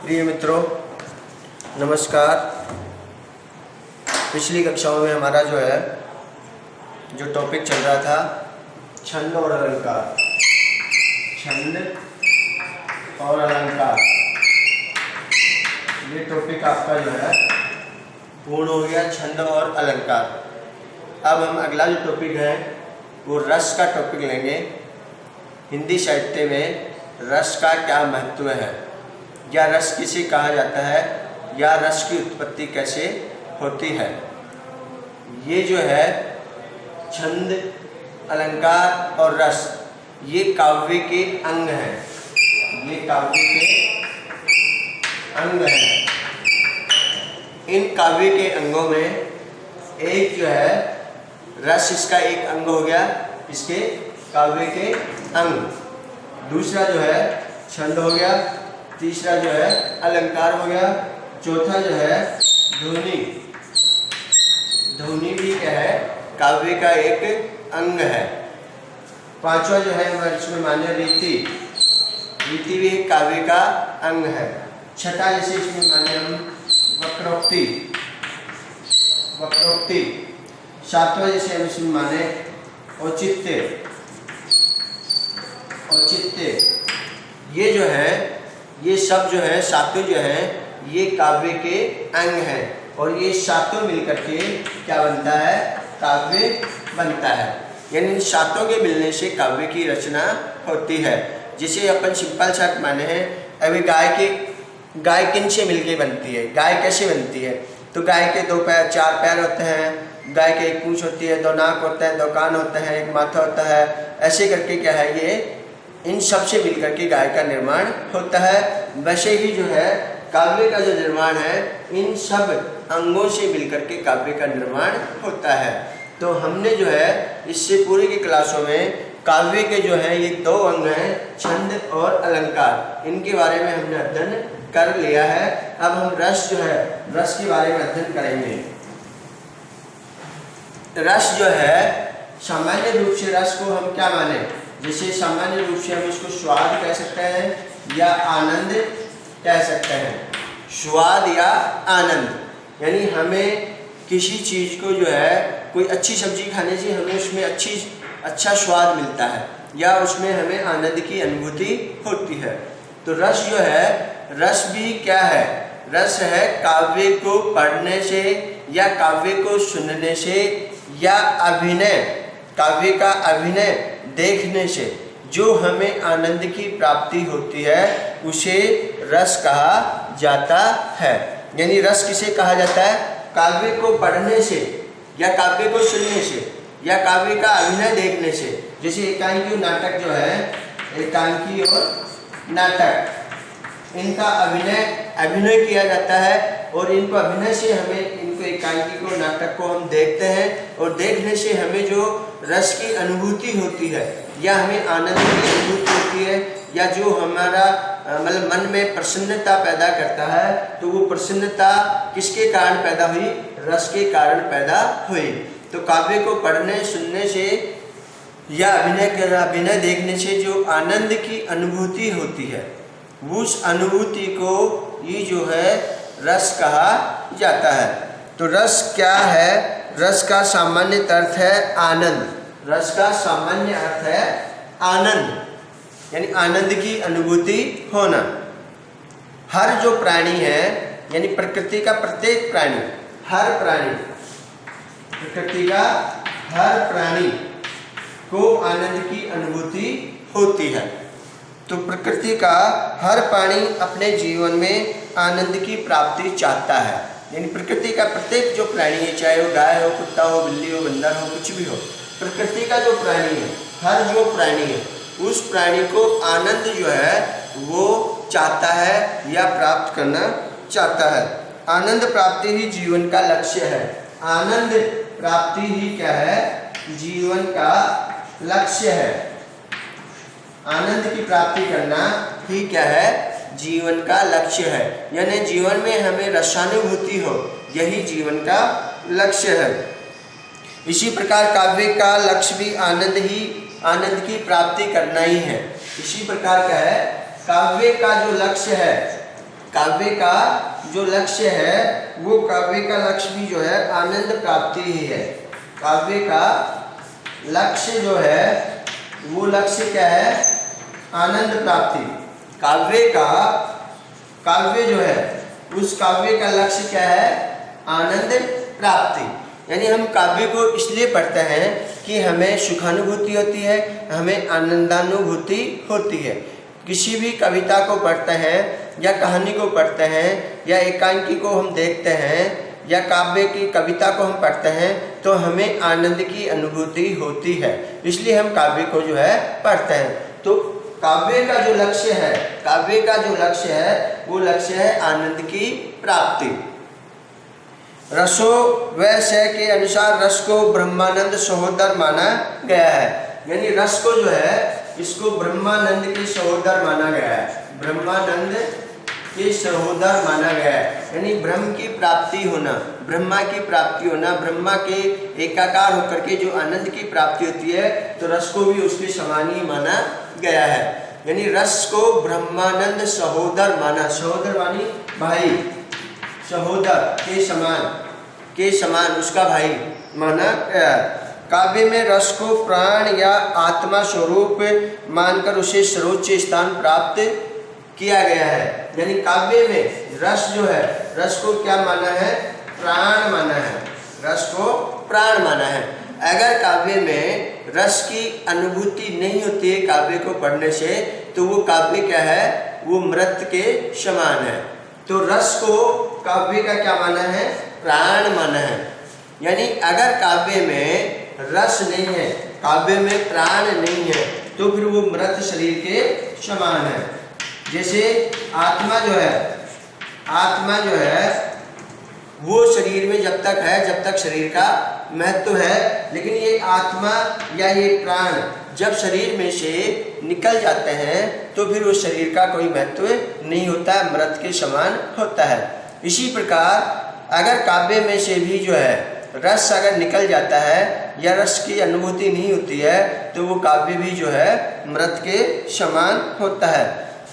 प्रिय मित्रों, नमस्कार। पिछली कक्षाओं में हमारा जो टॉपिक चल रहा था छंद और अलंकार। छंद और अलंकार, ये टॉपिक आपका पूर्ण हो गया, छंद और अलंकार। अब हम अगला जो टॉपिक है वो रस का टॉपिक लेंगे। हिंदी साहित्य में रस का क्या महत्व है, या रस किसे कहा जाता है, या रस की उत्पत्ति कैसे होती है। ये जो है छंद, अलंकार और रस, ये काव्य के अंग हैं। ये काव्य के अंग हैं। इन काव्य के अंगों में एक जो है रस, इसका एक अंग हो गया, इसके काव्य के अंग। दूसरा जो है छंद हो गया, तीसरा जो है अलंकार हो गया, चौथा जो है ध्वनि। ध्वनि भी क्या है, काव्य का एक अंग है। पांचवा जो है हमारे इसमें मान्य रीति। रीति भी एक काव्य का अंग है। छठा जैसे इसमें मान्य हम वक्रोक्ति। वक्रोक्ति। सातवां जैसे हम इसमें माने औचित्य। औचित्य। ये जो है, ये सब जो है सातों जो है ये काव्य के अंग हैं, और ये सातों मिलकर के क्या बनता है, काव्य बनता है। यानी इन सातों के मिलने से काव्य की रचना होती है। जिसे अपन सिंपल शर्ट माने हैं, अभी गाय किन से मिलके बनती है, गाय कैसे बनती है। तो गाय के दो पैर, चार पैर होते हैं, गाय के एक पूंछ होती है, दो नाक होता है, दो कान होता है, एक माथा होता है। ऐसे करके क्या है, ये इन सब से मिलकर के गाय का निर्माण होता है। वैसे ही जो है काव्य का जो निर्माण है, इन सब अंगों से मिलकर के काव्य का निर्माण होता है। तो हमने जो है इससे पूरी की क्लासों में काव्य के जो है ये दो अंग हैं, छंद और अलंकार, इनके बारे में हमने अध्ययन कर लिया है। अब हम रस जो है, रस के बारे में अध्ययन करेंगे। रस जो है, सामान्य रूप से रस को हम क्या माने, जैसे सामान्य रूप से हम इसको स्वाद कह सकते हैं या आनंद कह सकते हैं। स्वाद या आनंद, यानी हमें किसी चीज़ को जो है, कोई अच्छी सब्जी खाने से हमें उसमें अच्छा स्वाद मिलता है, या उसमें हमें आनंद की अनुभूति होती है। तो रस जो है, रस भी क्या है, रस है काव्य को पढ़ने से या काव्य को सुनने से या अभिनय, काव्य का अभिनय देखने से जो हमें आनंद की प्राप्ति होती है, उसे रस कहा जाता है। यानी रस किसे कहा जाता है, काव्य को पढ़ने से या काव्य को सुनने से या काव्य का अभिनय देखने से। जैसे एकांकी और नाटक जो है, एकांकी और नाटक, इनका अभिनय किया जाता है, और इनको अभिनय से हमें, इनको एकांकी को, नाटक को हम देखते हैं, और देखने से हमें जो रस की अनुभूति होती है या हमें आनंद की अनुभूति होती है, या जो हमारा मतलब मन में प्रसन्नता पैदा करता है, तो वो प्रसन्नता किसके कारण पैदा हुई, रस के कारण पैदा हुई। तो काव्य को पढ़ने सुनने से या अभिनय देखने से जो आनंद की अनुभूति होती है, उस अनुभूति को ये जो है रस कहा जाता है। तो रस क्या है, रस का सामान्य अर्थ है आनंद। रस का सामान्य अर्थ है आनंद, यानी आनंद की अनुभूति होना। हर जो प्राणी है, यानी प्रकृति का प्रत्येक प्राणी, हर प्राणी, प्रकृति का हर प्राणी को आनंद की अनुभूति होती है। तो प्रकृति का हर प्राणी अपने जीवन में आनंद की प्राप्ति चाहता है। यानी प्रकृति का प्रत्येक जो प्राणी है, चाहे वो गाय हो, कुत्ता हो, बिल्ली हो, बंदर हो, कुछ भी हो, प्रकृति का जो प्राणी है, हर जो प्राणी है, उस प्राणी को आनंद जो है वो चाहता है या प्राप्त करना चाहता है। आनंद प्राप्ति ही जीवन का लक्ष्य है। आनंद प्राप्ति ही क्या है, जीवन का लक्ष्य है। आनंद की प्राप्ति करना ही क्या है, जीवन का लक्ष्य है। यानी जीवन में हमें रसानुभूति हो, यही जीवन का लक्ष्य है। इसी प्रकार काव्य का लक्ष्य भी आनंद की प्राप्ति करना ही है। इसी प्रकार का है काव्य का जो लक्ष्य है, काव्य का जो लक्ष्य है वो काव्य का लक्ष्य भी जो है आनंद प्राप्ति ही है। काव्य का लक्ष्य जो है वो लक्ष्य क्या है? आनंद प्राप्ति। काव्य जो है उस काव्य का लक्ष्य क्या है? आनंद प्राप्ति। यानी हम काव्य को इसलिए पढ़ते हैं कि हमें सुखानुभूति होती है, हमें आनंदानुभूति होती है। किसी भी कविता को पढ़ते हैं या कहानी को पढ़ते हैं या एकांकी को हम देखते हैं या काव्य की कविता को हम पढ़ते हैं तो हमें आनंद की अनुभूति होती है, इसलिए हम काव्य को जो है पढ़ते हैं। तो काव्य का जो लक्ष्य है वो लक्ष्य है आनंद की प्राप्ति। रसो व से के अनुसार रस को ब्रह्मानंद सहोदर माना गया है। यानी रस को जो है इसको ब्रह्मानंद के सहोदर माना गया है, ब्रह्मानंद के सहोदर माना गया है। यानी ब्रह्म की प्राप्ति होना, ब्रह्मा की प्राप्ति होना, ब्रह्मा के एकाकार होकर के जो आनंद की प्राप्ति होती है तो रस को भी उसके समान ही माना गया है। यानी रस को ब्रह्मानंद सहोदर माना, सहोदर मानी भाई, सहोदर के समान उसका भाई माना गया। काव्य में रस को प्राण या आत्मा स्वरूप मानकर उसे सर्वोच्च स्थान प्राप्त किया गया है। यानी काव्य में रस जो है, रस को क्या माना है? प्राण माना है, रस को प्राण माना है। अगर काव्य में रस की अनुभूति नहीं होती है काव्य को पढ़ने से तो वो काव्य क्या है? वो मृत के समान है। तो रस को काव्य का क्या माना है? प्राण माना है। यानी अगर काव्य में रस नहीं है, काव्य में प्राण नहीं है तो फिर वो मृत शरीर के समान है। जैसे आत्मा जो है वो शरीर में जब तक है जब तक शरीर का महत्व है, लेकिन ये आत्मा या ये प्राण जब शरीर में से निकल जाते हैं तो फिर उस शरीर का कोई महत्व नहीं होता, मृत के समान होता है। इसी प्रकार अगर काव्य में से भी जो है रस अगर निकल जाता है या रस की अनुभूति नहीं होती है तो वो काव्य भी जो है मृत के समान होता है।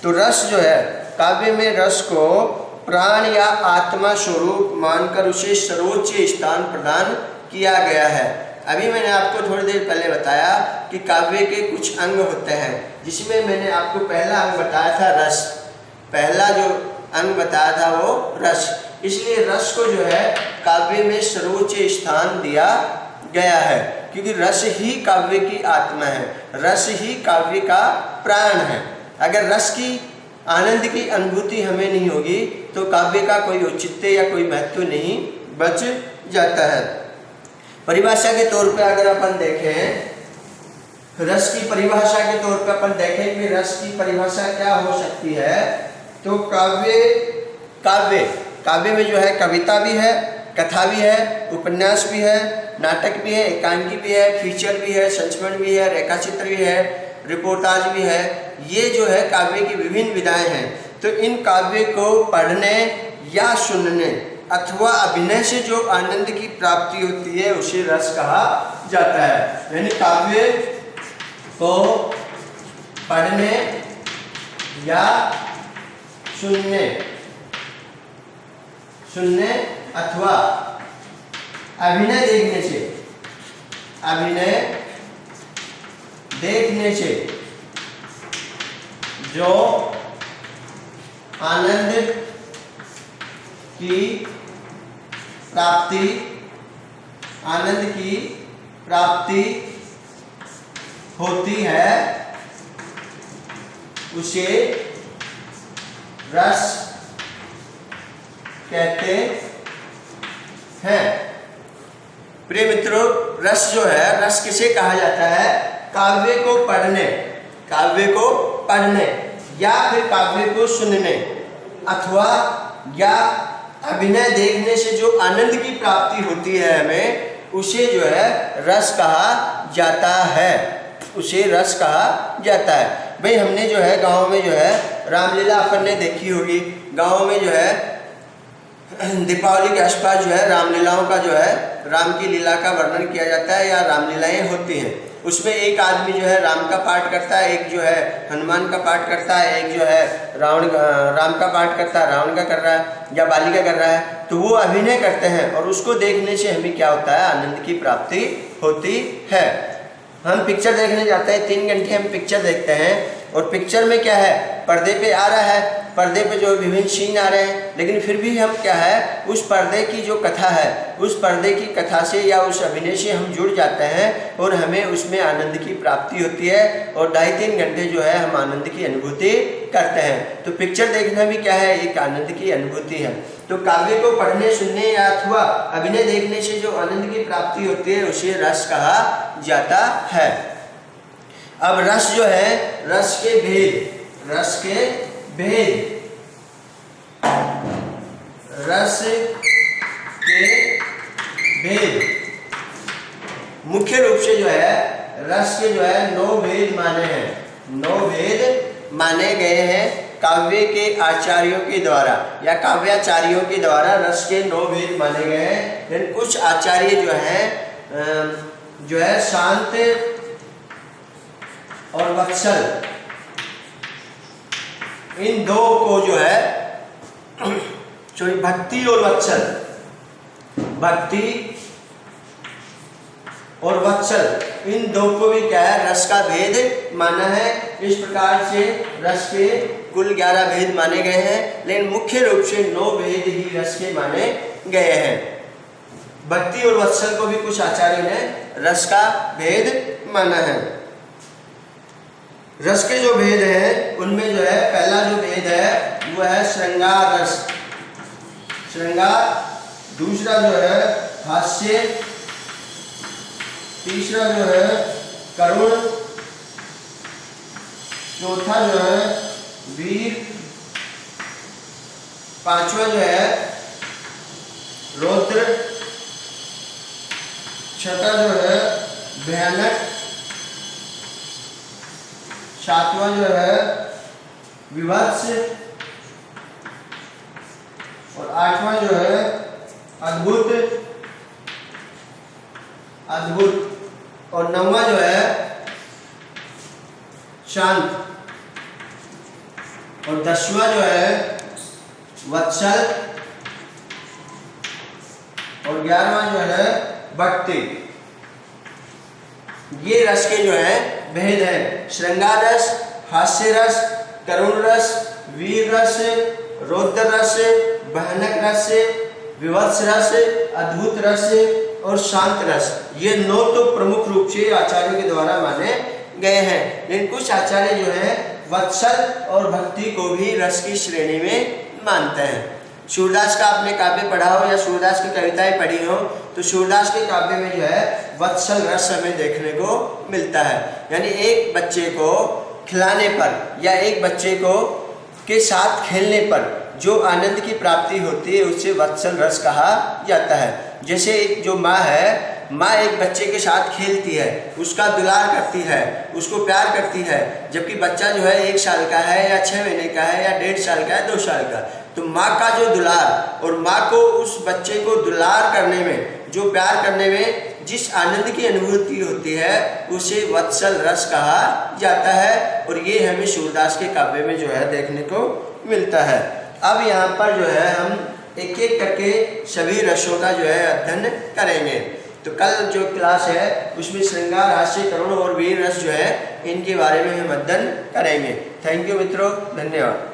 तो रस जो है, काव्य में रस को प्राण या आत्मा स्वरूप मानकर उसे सर्वोच्च स्थान प्रदान किया गया है। अभी मैंने आपको थोड़ी देर पहले बताया कि काव्य के कुछ अंग होते हैं, जिसमें मैंने आपको पहला अंग बताया था रस, पहला जो अंग बताया था वो रस। इसलिए रस को जो है काव्य में सर्वोच्च स्थान दिया गया है, क्योंकि रस ही काव्य की आत्मा है, रस ही काव्य का प्राण है। अगर रस की आनंद की अनुभूति हमें नहीं होगी तो काव्य का कोई औचित्य या कोई महत्व नहीं बच जाता है। परिभाषा के तौर पे अगर अपन देखें, रस की परिभाषा के तौर पे अपन देखें कि रस की परिभाषा क्या हो सकती है, तो काव्य में जो है कविता भी है, कथा भी है, उपन्यास भी है, नाटक भी है, एकांकी भी है, फीचर भी है, संस्मरण भी है, रेखाचित्र भी है, रिपोर्टाज भी है। ये जो है काव्य की विभिन्न विधाएं हैं। तो इन काव्य को पढ़ने या सुनने अथवा अभिनय से जो आनंद की प्राप्ति होती है उसे रस कहा जाता है। यानी काव्य को पढ़ने या सुनने अथवा अभिनय देखने से जो आनंद की प्राप्ति होती है उसे रस कहते हैं। प्रिय मित्रों, रस जो है, रस किसे कहा जाता है? काव्य को पढ़ने या फिर काव्य को सुनने अथवा या अभिनय देखने से जो आनंद की प्राप्ति होती है हमें, उसे जो है रस कहा जाता है, उसे रस कहा जाता है। भाई हमने जो है गांव में जो है रामलीला अपन ने देखी होगी। गांव में जो है दीपावली के आसपास जो है रामलीलाओं का जो है राम की लीला का वर्णन किया जाता है या रामलीलाएं होती हैं। उसमें एक आदमी जो है राम का पाठ करता है, एक जो है हनुमान का पाठ करता है, एक जो है राम का पाठ करता है, रावण का कर रहा है या बाली का कर रहा है। तो वो अभिनय करते हैं और उसको देखने से हमें क्या होता है, आनंद की प्राप्ति होती है। हम पिक्चर देखने जाते हैं, 3 घंटे हम पिक्चर देखते हैं और पिक्चर में क्या है, पर्दे पे आ रहा है, पर्दे पे जो विभिन्न सीन आ रहे हैं, लेकिन फिर भी हम क्या है, उस पर्दे की जो कथा है, उस पर्दे की कथा से या उस अभिनय से हम जुड़ जाते हैं और हमें उसमें आनंद की प्राप्ति होती है और 2.5-3 घंटे जो है हम आनंद की अनुभूति करते हैं। तो पिक्चर देखना भी क्या है, एक आनंद की अनुभूति है। तो काव्य को पढ़ने, सुनने या अथवा अभिनय देखने से जो आनंद की प्राप्ति होती है उसे रस कहा जाता है। अब रस जो है, रस के भेद, रस के भेद, रस के भेद मुख्य रूप से जो है रस के जो है 9 भेद माने हैं, 9 भेद माने गए हैं काव्य के आचार्यों के द्वारा या काव्याचार्यों के द्वारा। रस के 9 भेद माने गए हैं। लेकिन कुछ आचार्य जो है शांत और वत्सल, इन 2 को जो है भक्ति और वत्सल, भक्ति और वत्सल, इन 2 को भी क्या है, रस का भेद माना है। इस प्रकार से रस के कुल 11 भेद माने गए हैं, लेकिन मुख्य रूप से 9 भेद ही रस के माने गए हैं। भक्ति और वत्सल को भी कुछ आचार्यों ने रस का भेद माना है। रस के जो भेद हैं उनमें जो है पहला जो भेद है वो है श्रृंगार रस, श्रृंगार। दूसरा जो है हास्य, तीसरा जो है करुण, चौथा जो है वीर, पांचवा जो है रौद्र, छठा जो है भयानक, सातवां जो है विभत्स और 8वां जो है अद्भुत, अद्भुत और 9वां जो है शांत और 10वां जो है वत्सल और 11वां जो है भक्ति। ये रस के जो है भेद है, श्रृंगार रस, हास्य रस, करुण रस, वीर रस, रौद्र रस, भयानक रस, विभत्स रस, अद्भुत रस और शांत रस। ये 9 तो प्रमुख रूप से आचार्यों के द्वारा माने गए हैं, लेकिन कुछ आचार्य जो है वत्सल और भक्ति को भी रस की श्रेणी में मानते हैं। सूरदास का आपने काव्य पढ़ा हो या सूरदास की कविताएं पढ़ी हो, तो सूरदास के काव्य में जो है वत्सल रस हमें देखने को मिलता है। यानी एक बच्चे को खिलाने पर या एक बच्चे को के साथ खेलने पर जो आनंद की प्राप्ति होती है उसे वत्सल रस कहा जाता है। जैसे एक जो माँ है, माँ एक बच्चे के साथ खेलती है, उसका दुलार करती है, उसको प्यार करती है, जबकि बच्चा जो है 1 साल का है या 6 महीने का है या 1.5 साल का है, 2 साल का। तो माँ का जो दुलार और माँ को उस बच्चे को दुलार करने में, जो प्यार करने में जिस आनंद की अनुभूति होती है उसे वत्सल रस कहा जाता है। और ये हमें सूरदास के काव्य में जो है देखने को मिलता है। अब यहाँ पर जो है हम एक एक करके सभी रसों का जो है अध्ययन करेंगे। तो कल जो क्लास है उसमें श्रृंगार, हास्य, करुण और वीर रस जो है इनके बारे में हम अध्ययन करेंगे। थैंक यू मित्रों, धन्यवाद।